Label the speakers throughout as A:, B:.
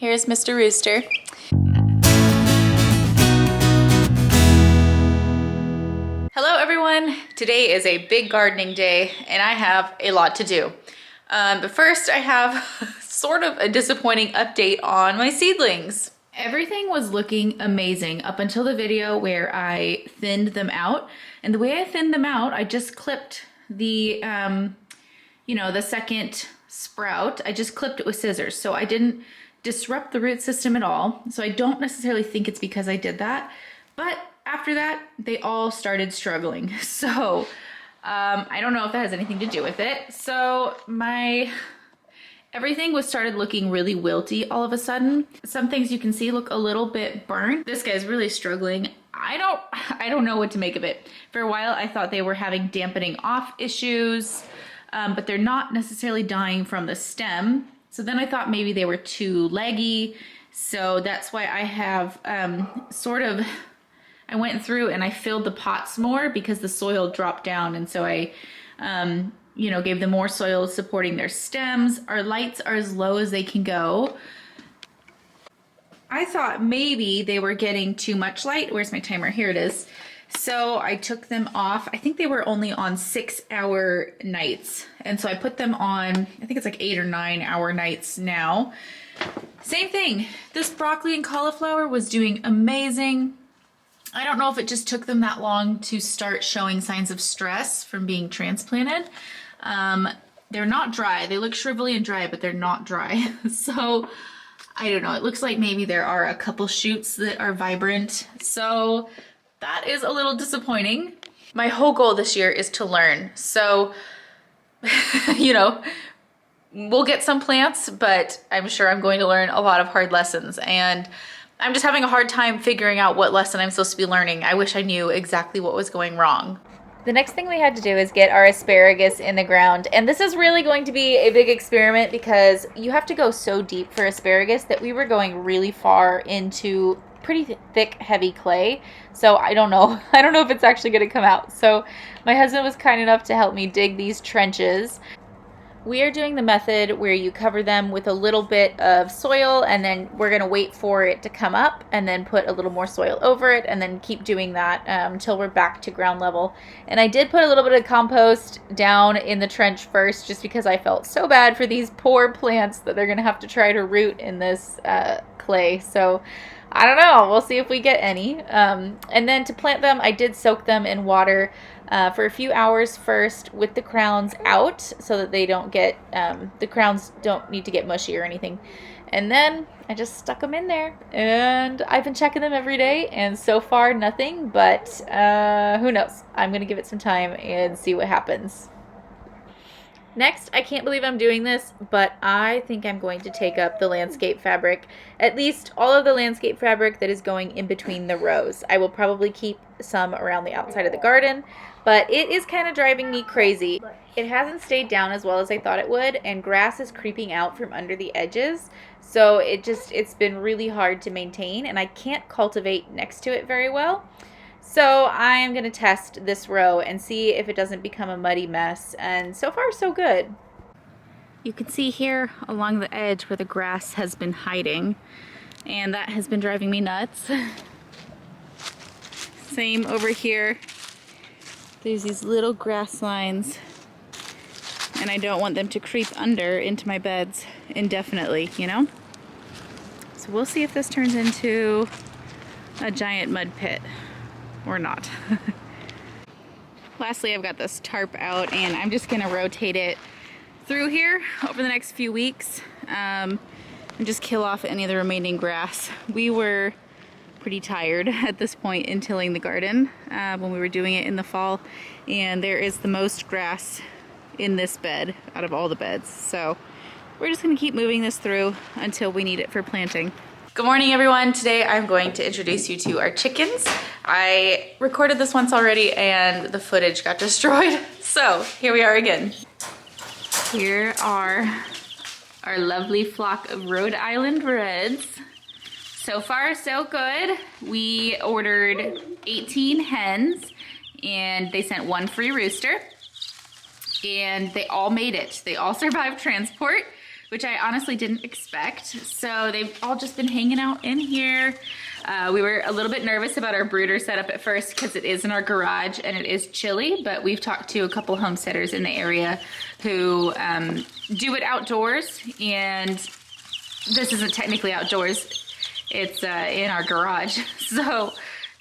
A: Here's Mr. Rooster. Hello everyone. Today is a big gardening day and I have a lot to do. But first I have sort of a disappointing update on my seedlings. Everything was looking amazing up until the video where I thinned them out. And the way I thinned them out, I just clipped the, the second sprout. I just clipped it with scissors. So I didn't disrupt the root system at all. So I don't necessarily think it's because I did that. But after that, they all started struggling. So I don't know if that has anything to do with it. So everything started looking really wilty all of a sudden. Some things you can see look a little bit burnt. This guy's really struggling. I don't know what to make of it. For a while, I thought they were having dampening off issues, but they're not necessarily dying from the stem. So then I thought maybe they were too leggy. So that's why I have I went through and I filled the pots more because the soil dropped down. And so I, gave them more soil supporting their stems. Our lights are as low as they can go. I thought maybe they were getting too much light. Where's my timer? Here it is. So I took them off. I think they were only on 6-hour nights. And so I put them on, I think it's like 8 or 9 hour nights now. Same thing. This broccoli and cauliflower was doing amazing. I don't know if it just took them that long to start showing signs of stress from being transplanted. They're not dry. They look shrivelly and dry, but they're not dry. So I don't know. It looks like maybe there are a couple shoots that are vibrant. So that is a little disappointing. My whole goal this year is to learn. So, we'll get some plants, but I'm sure I'm going to learn a lot of hard lessons. And I'm just having a hard time figuring out what lesson I'm supposed to be learning. I wish I knew exactly what was going wrong. The next thing we had to do is get our asparagus in the ground. And this is really going to be a big experiment because you have to go so deep for asparagus that we were going really far into pretty thick, heavy clay. So I don't know. I don't know if it's actually going to come out. So my husband was kind enough to help me dig these trenches. We are doing the method where you cover them with a little bit of soil and then we're going to wait for it to come up and then put a little more soil over it and then keep doing that until we're back to ground level. And I did put a little bit of compost down in the trench first just because I felt so bad for these poor plants that they're going to have to try to root in this clay. So I don't know. We'll see if we get any. And then to plant them, I did soak them in water for a few hours first with the crowns out so that they don't get, the crowns don't need to get mushy or anything. And then I just stuck them in there and I've been checking them every day and so far nothing, but who knows? I'm going to give it some time and see what happens. Next, I can't believe I'm doing this, but I think I'm going to take up the landscape fabric, at least all of the landscape fabric that is going in between the rows. I will probably keep some around the outside of the garden, but it is kind of driving me crazy. It hasn't stayed down as well as I thought it would, and grass is creeping out from under the edges, so it's been really hard to maintain, and I can't cultivate next to it very well. So I'm going to test this row and see if it doesn't become a muddy mess, and so far so good. You can see here along the edge where the grass has been hiding, and that has been driving me nuts. Same over here. There's these little grass lines, and I don't want them to creep under into my beds indefinitely, So we'll see if this turns into a giant mud pit. Or not. Lastly, I've got this tarp out and I'm just gonna rotate it through here over the next few weeks and just kill off any of the remaining grass. We were pretty tired at this point in tilling the garden when we were doing it in the fall, and there is the most grass in this bed out of all the beds. So we're just gonna keep moving this through until we need it for planting. Good morning, everyone. Today I'm going to introduce you to our chickens. I recorded this once already and the footage got destroyed. So here we are again. Here are our lovely flock of Rhode Island Reds. So far, so good. We ordered 18 hens and they sent 1 free rooster. And they all made it. They all survived transport. which I honestly didn't expect. So they've all just been hanging out in here. We were a little bit nervous about our brooder setup at first because it is in our garage and it is chilly, but we've talked to a couple homesteaders in the area who do it outdoors, and this isn't technically outdoors. It's in our garage. So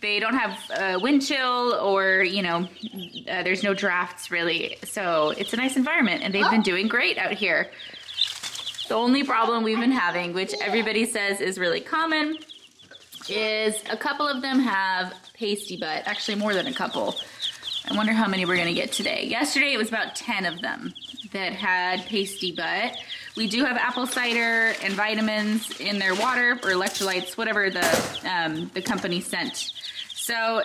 A: they don't have wind chill or, you know, there's no drafts really. So it's a nice environment and they've been doing great out here. The only problem we've been having, which everybody says is really common, is a couple of them have pasty butt. Actually, more than a couple. I wonder how many we're gonna get today. Yesterday, it was about 10 of them that had pasty butt. We do have apple cider and vitamins in their water, or electrolytes, whatever the company sent. So,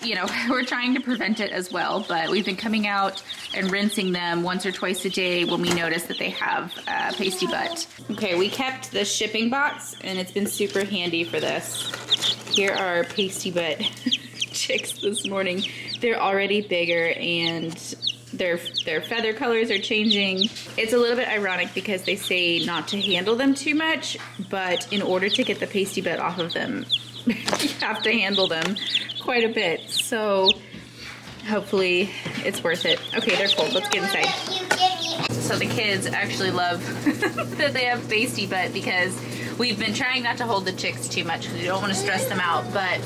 A: you know, we're trying to prevent it as well, but we've been coming out and rinsing them once or twice a day when we notice that they have pasty butt. Okay, we kept the shipping box and it's been super handy for this. Here are pasty butt chicks this morning. They're already bigger and their feather colors are changing. It's a little bit ironic because they say not to handle them too much, but in order to get the pasty butt off of them, you have to handle them quite a bit. So hopefully it's worth it. Okay, they're cold. Let's get inside. So the kids actually love that they have pasty butt because we've been trying not to hold the chicks too much because we don't want to stress them out, but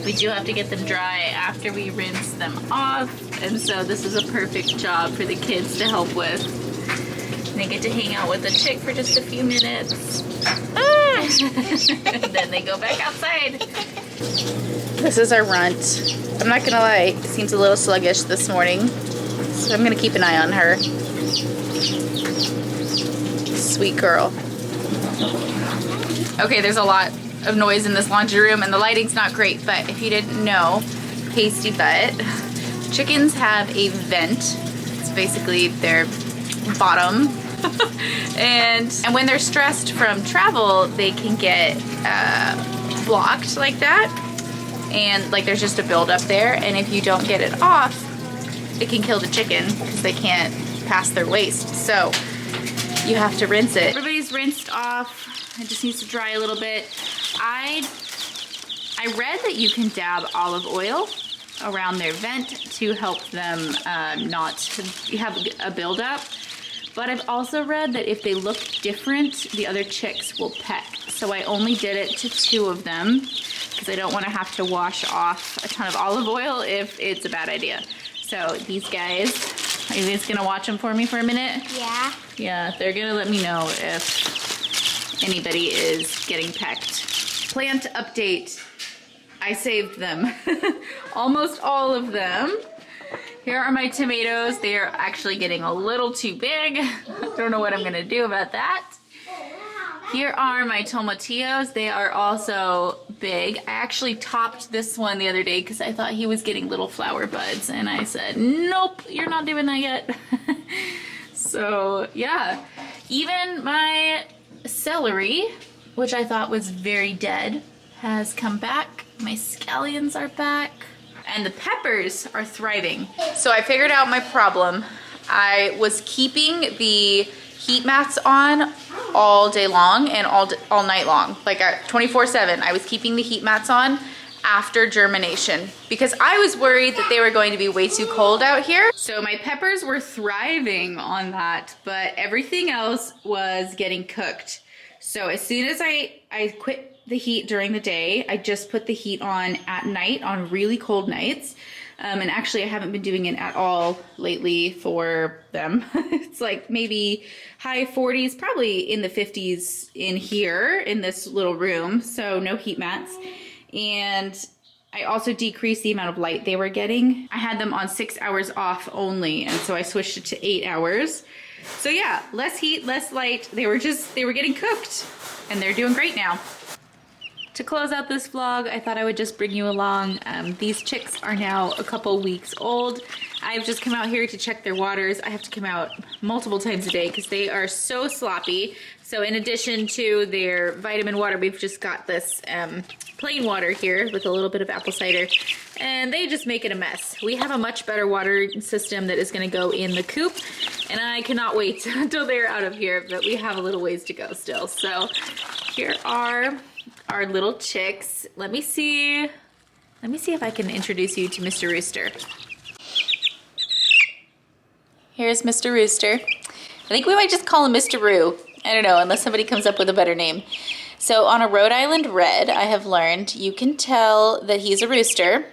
A: we do have to get them dry after we rinse them off. And so this is a perfect job for the kids to help with. They get to hang out with the chick for just a few minutes. And then they go back outside. This is our runt. I'm not gonna lie, it seems a little sluggish this morning, so I'm gonna keep an eye on her. Sweet girl. Okay, there's a lot of noise in this laundry room and the lighting's not great, but if you didn't know, pasty butt, chickens have a vent. It's basically their bottom. and when they're stressed from travel, they can get blocked like that, and like there's just a buildup there, and if you don't get it off, it can kill the chicken because they can't pass their waste. So you have to rinse it. Everybody's rinsed off. It just needs to dry a little bit. I read that you can dab olive oil around their vent to help them not have a buildup. But I've also read that if they look different, the other chicks will peck. So I only did it to 2 of them because I don't want to have to wash off a ton of olive oil if it's a bad idea. So these guys, are you guys gonna watch them for me for a minute?
B: Yeah.
A: Yeah, they're gonna let me know if anybody is getting pecked. Plant update. I saved them. Almost all of them. Here are my tomatoes. They are actually getting a little too big. I don't know what I'm gonna do about that. Here are my tomatillos. They are also big. I actually topped this one the other day because I thought he was getting little flower buds, and I said, nope, you're not doing that yet. So yeah, even my celery, which I thought was very dead, has come back. My scallions are back. And the peppers are thriving. So I figured out my problem. I was keeping the heat mats on all day long and all night long, like 24/7. I was keeping the heat mats on after germination because I was worried that they were going to be way too cold out here. So my peppers were thriving on that, but everything else was getting cooked. So as soon as I quit the heat during the day, I just put the heat on at night on really cold nights. And actually I haven't been doing it at all lately for them. It's like maybe high 40s, probably in the 50s in here in this little room. So no heat mats. And I also decreased the amount of light they were getting. I had them on 6 hours off only. And so I switched it to 8 hours. So yeah, less heat, less light. They were getting cooked and they're doing great now. to close out this vlog, I thought I would just bring you along. These chicks are now a couple weeks old. I've just come out here to check their waters. I have to come out multiple times a day because they are so sloppy. So in addition to their vitamin water, we've just got this plain water here with a little bit of apple cider, and they just make it a mess. We have a much better water system that is going to go in the coop, and I cannot wait until they're out of here, but we have a little ways to go still. So here are our little chicks. Let me see if I can introduce you to Mr. Rooster. Here's Mr. Rooster. I think we might just call him Mr. Roo. I don't know, unless somebody comes up with a better name. So on a Rhode Island Red, I have learned you can tell that he's a rooster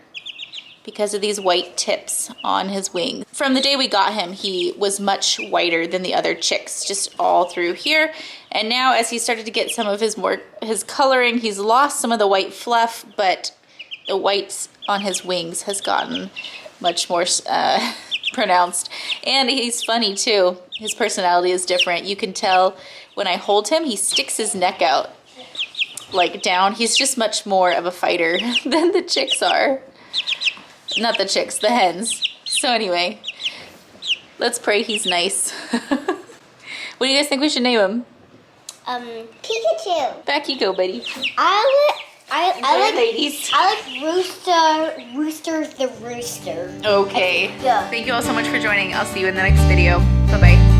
A: because of these white tips on his wings. From the day we got him, he was much whiter than the other chicks, just all through here. And now as he started to get some of his coloring, he's lost some of the white fluff, but the whites on his wings has gotten much more pronounced. And he's funny too. His personality is different. You can tell when I hold him, he sticks his neck out like down. He's just much more of a fighter than the chicks are. Not the chicks, the hens. So anyway, let's pray he's nice. What do you guys think we should name him?
B: Pikachu.
A: Back you go, buddy.
B: I like
A: ladies.
B: I like Rooster the Rooster.
A: Okay.
B: Yeah.
A: Thank you all so much for joining. I'll see you in the next video. Bye-bye.